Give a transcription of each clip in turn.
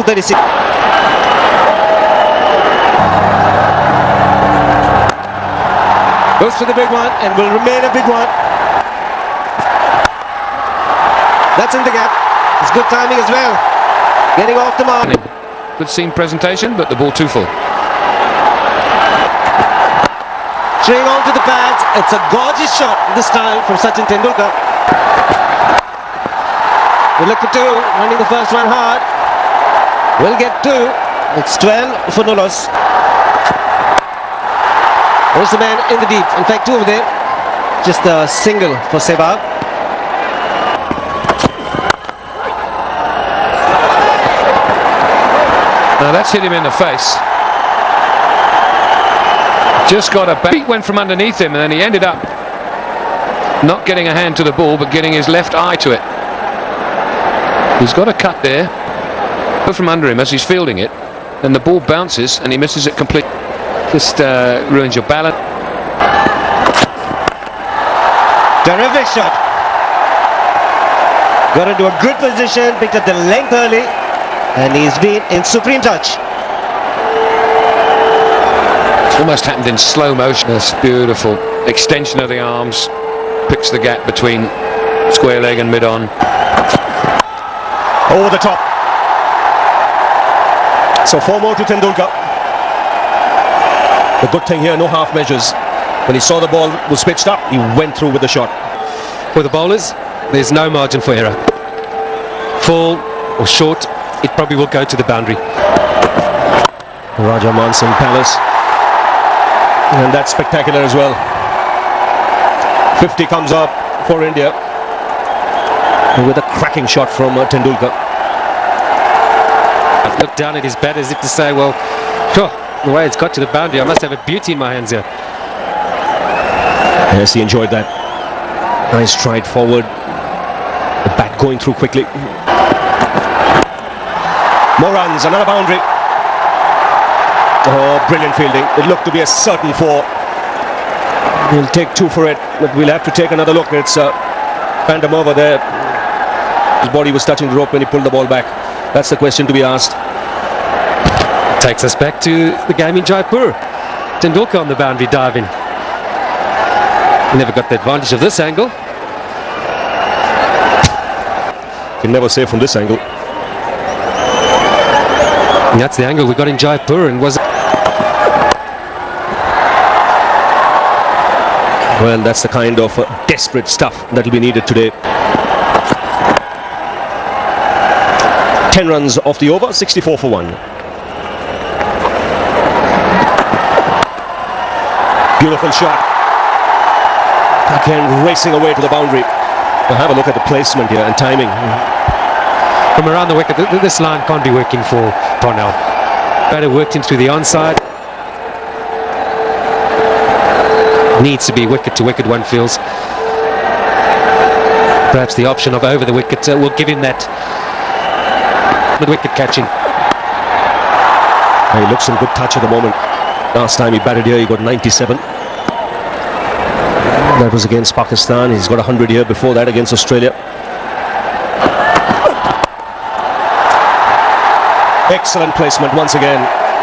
236. Goes for the big one and will remain a big one. That's in the gap. It's good timing as well. Getting off the mark. Good seam presentation, but the ball too full. String on to the pads. It's a gorgeous shot this time from Sachin Tendulkar. Good luck for two. Running the first one hard. Will get two. It's 12 for no loss. There's the man in the deep. In fact, two over there. Just a single for Sehwag. Now that's hit him in the face. Just got a beat, went from underneath him, and then he ended up not getting a hand to the ball, but getting his left eye to it. He's got a cut there. Go from under him as he's fielding it, and the ball bounces and he misses it completely. Just ruins your balance. Terrific shot. Got into a good position, picked up the length early, and he's been in supreme touch. It's almost happened in slow motion. This beautiful extension of the arms, picks the gap between square leg and mid-on. Over the top. So 4 more to Tendulkar. The good thing here, no half measures. When he saw the ball was pitched up, he went through with the shot. For the bowlers, there's no margin for error. Full or short, it probably will go to the boundary. Raja Manson Palace. And that's spectacular as well. 50 comes up for India. With a cracking shot from Tendulkar. I've looked down at his bat as if to say, well, the way it's got to the boundary, I must have a beauty in my hands here. Yes, he enjoyed that. Nice stride forward. The bat going through quickly. More runs, another boundary. Oh, brilliant fielding. It looked to be a certain 4. We'll take 2 for it, but we'll have to take another look. It's Phantom over there. His body was touching the rope when he pulled the ball back. That's the question to be asked. Takes us back to the game in Jaipur. Tendulkar on the boundary diving. He never got the advantage of this angle. You can never say from this angle. And that's the angle we got in Jaipur, and was. Well, that's the kind of desperate stuff that will be needed today. 10 runs off the over, 64 for 1. Beautiful shot. Again, racing away to the boundary. Now have a look at the placement here and timing. From around the wicket, this line can't be working for Parnell. Batter worked him through the onside. Needs to be wicket to wicket, one feels. Perhaps the option of over the wicket will give him that wicket catching. He looks in good touch at the moment. Last time he batted here, he got 97. That was against Pakistan. He's got 100 here before that against Australia. Excellent placement once again.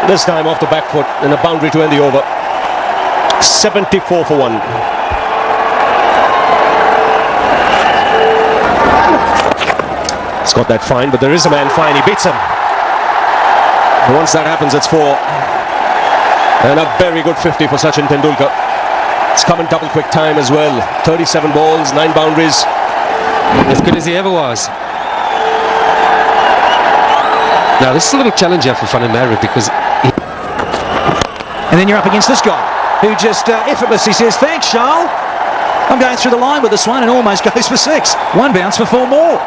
This time off the back foot and a boundary to end the over. 74 for 1. He's got that fine, but there is a man fine. He beats him. And once that happens, it's 4. And a very good 50 for Sachin Tendulkar. It's come in double quick time as well. 37 balls, 9 boundaries. As good as he ever was. Now this is a little challenge here for Funamara because and then you're up against this guy who just effortlessly says, thanks, Charles. I'm going through the line with this one, and almost goes for 6. 1 bounce for 4 more.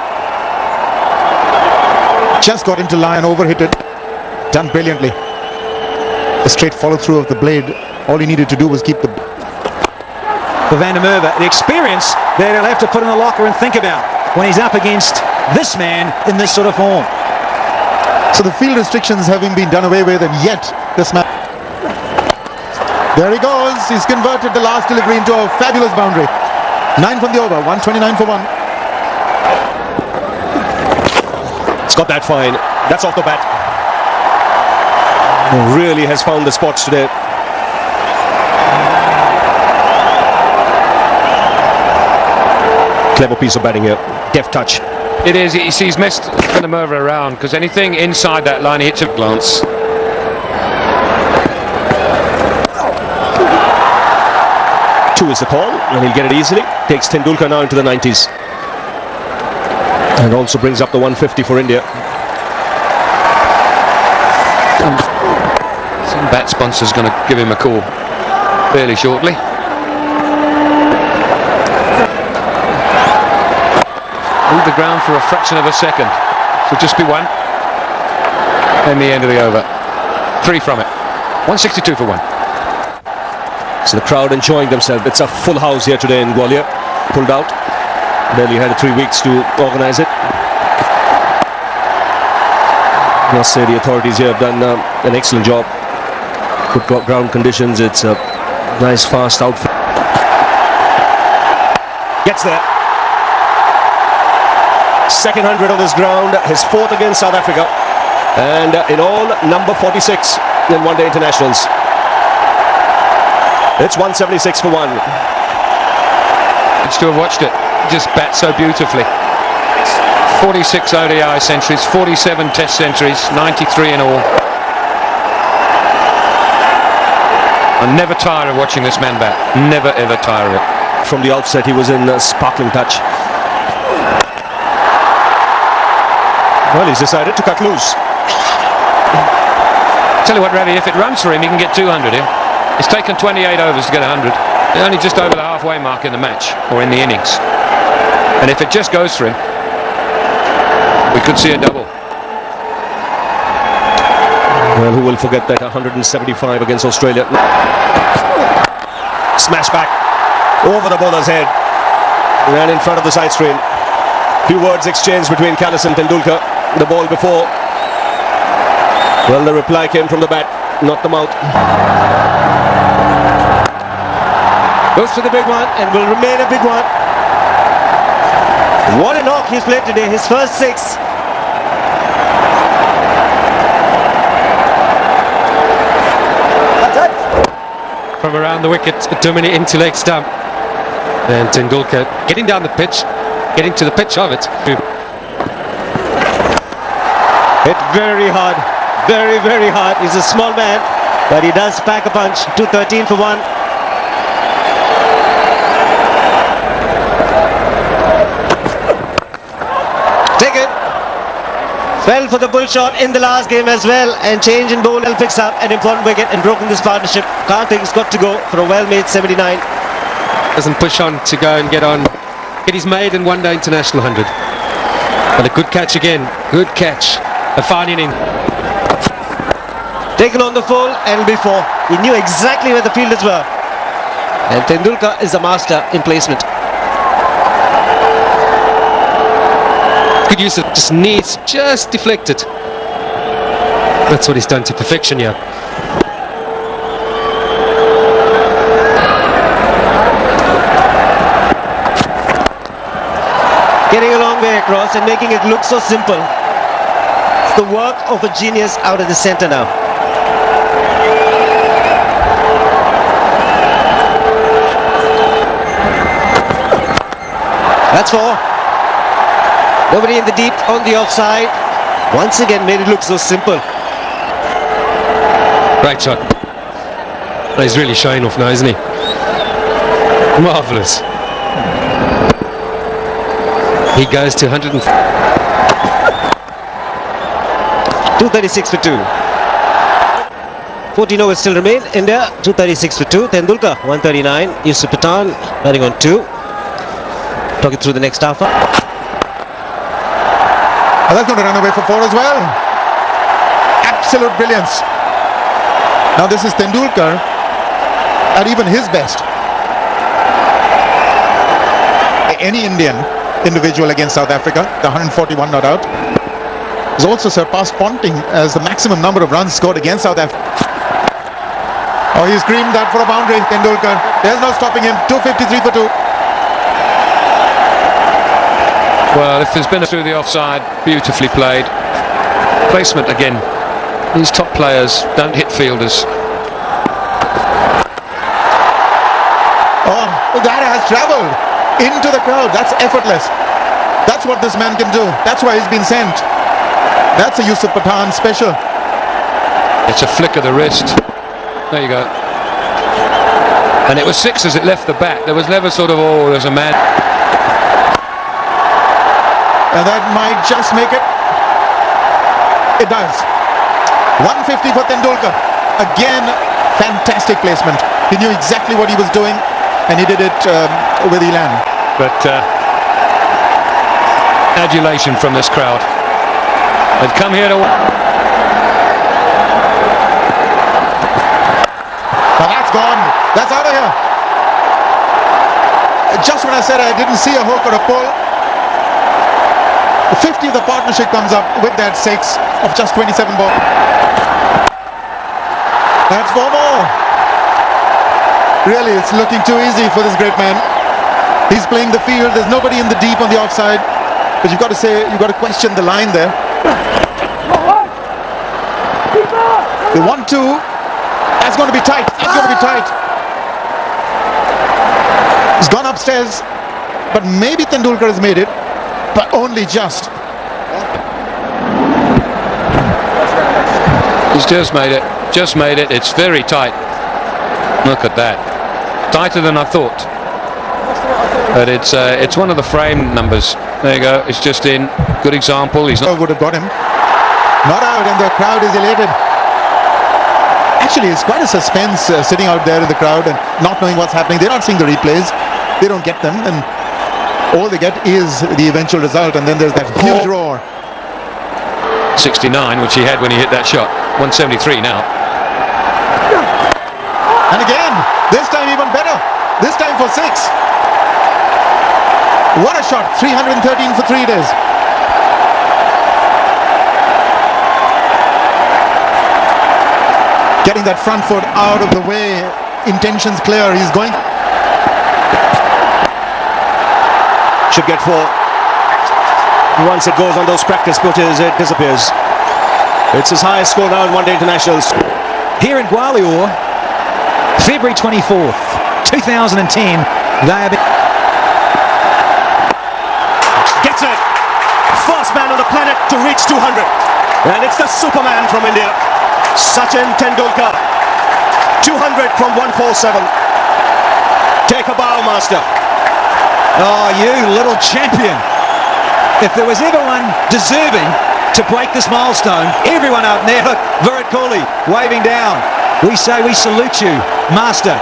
Just got into line, overhit it. Done brilliantly. The straight follow through of the blade. All he needed to do was keep the... For Van der Merwe, the experience that he'll have to put in the locker and think about when he's up against this man in this sort of form. So the field restrictions having been done away with, and yet this man... There he goes. He's converted the last delivery into a fabulous boundary. 9 from the over, 129 for 1. It's got that fine. That's off the bat. Really has found the spots today. Clever piece of batting here. Deft touch. It is. He's messed them over around, because anything inside that line he hits a glance. Two is the call, and he'll get it easily. Takes Tendulkar now into the 90s. And also brings up the 150 for India. Some bat sponsor's going to give him a call fairly shortly. Move the ground for a fraction of a second. So just be one. And the end of the over. 3 from it. 162 for 1. So the crowd enjoying themselves. It's a full house here today in Gwalior. Pulled out. Barely had 3 weeks to organize it. I must say the authorities here have done an excellent job. Good ground conditions. It's a nice fast outfit. Gets there. Second 100 on this ground. His 4th against South Africa. And in all, number 46 in one-day internationals. It's 176 for 1. It's to have watched it. Just bat so beautifully. 46 ODI centuries, 47 Test centuries, 93 in all. I never tire of watching this man bat. Never ever tire of it. From the outset, he was in sparkling touch. Well, he's decided to cut loose. Tell you what, Ravi, if it runs for him, he can get 200 here. It's taken 28 overs to get 100. They're only just over the halfway mark in the match, or in the innings. And if it just goes for him, we could see a double. Well, who will forget that 175 against Australia? Smash back over the bowler's head. Ran in front of the side screen. Few words exchanged between Kallis and Tendulkar. The ball before. Well, the reply came from the bat, not the mouth. Goes for the big one and will remain a big one. What a knock he's played today, his first 6. From around the wicket, Duminy into leg stump. And Tendulkar getting down the pitch, getting to the pitch of it. Hit very hard, very, very hard. He's a small man, but he does pack a punch. 213 for 1. Take it. Fell for the bull shot in the last game as well, and change in bowl picks up an important wicket and broken this partnership. Karthik's got to go for a well-made 79. Doesn't push on to go and get his maiden one-day international 100. But a good catch again. Good catch. A fine inning. Taken on the full and before. He knew exactly where the fielders were. And Tendulkar is a master in placement. Good use of just knees, just deflected. That's what he's done to perfection here. Getting a long way across and making it look so simple. It's the work of a genius out of the centre now. That's 4. Nobody in the deep on the offside. Once again made it look so simple. Great shot. He's really showing off now, isn't he? Marvellous. He goes to 236 for 2. 14 overs still remain. India 236 for 2. Tendulkar 139. Yusuf Pathan batting on 2. Talking through the next half. That's going to run away for 4 as well. Absolute brilliance. Now this is Tendulkar at even his best. Any Indian individual against South Africa, the 141 not out, has also surpassed Ponting as the maximum number of runs scored against South Africa. Oh, he screamed that for a boundary, Tendulkar. There's no stopping him. 253 for 2. Well, if there's been a through the offside, beautifully played. Placement again. These top players don't hit fielders. Oh, that has travelled into the crowd. That's effortless. That's what this man can do. That's why he's been sent. That's a Yusuf Pathan special. It's a flick of the wrist. There you go. And it was 6 as it left the bat. There was never sort of, oh, there's a man. And that might just make it. It does. 150 for Tendulkar. Again, fantastic placement. He knew exactly what he was doing, and he did it with elan. But adulation from this crowd. They've come here to... Now that's gone. That's out of here. Just when I said I didn't see a hook or a pull, 50 of the partnership comes up with that 6 of just 27 balls. That's 4 more. Really, it's looking too easy for this great man. He's playing the field. There's nobody in the deep on the offside. But you've got to say, you've got to question the line there. The 1-2. That's going to be tight. That's going to be tight. He's gone upstairs, but maybe Tendulkar has made it, but only just. He's just made it. Just made it. It's very tight. Look at that. Tighter than I thought. But it's one of the frame numbers. There you go. It's just in. Good example. He's not. Would have got him. Not out, and the crowd is elated. Actually, it's quite a suspense sitting out there in the crowd and not knowing what's happening. They're not seeing the replays. They don't get them, and all they get is the eventual result, and then there's that huge roar. 69, which he had when he hit that shot. 173 now. And again, this time even better. This time for 6. What a shot. 313 for 3 days. Getting that front foot out of the way. Intentions clear. He's going. Should get 4. Once it goes on those practice pitches, it disappears. It's his highest score now in one-day internationals. Here in Gwalior, February 24th, 2010, they have been... Gets it! First man on the planet to reach 200. And it's the Superman from India, Sachin Tendulkar. 200 from 147. Take a bow, master. Oh, you little champion. If there was ever one deserving to break this milestone, everyone out there, look, Virat Kohli waving down. We say we salute you, master.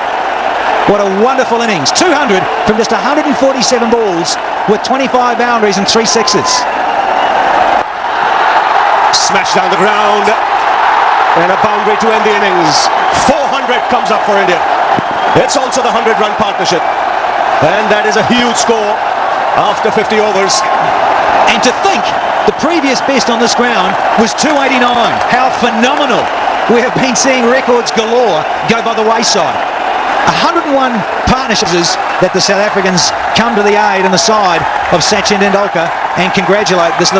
What a wonderful innings. 200 from just 147 balls with 25 boundaries and 3 sixes. Smashed down the ground. And a boundary to end the innings. 400 comes up for India. It's also the 100-run partnership. And that is a huge score after 50 overs. And to think the previous best on this ground was 289. How phenomenal. We have been seeing records galore go by the wayside. 101 partnerships that the South Africans come to the aid and the side of Sachin Tendulkar and congratulate this little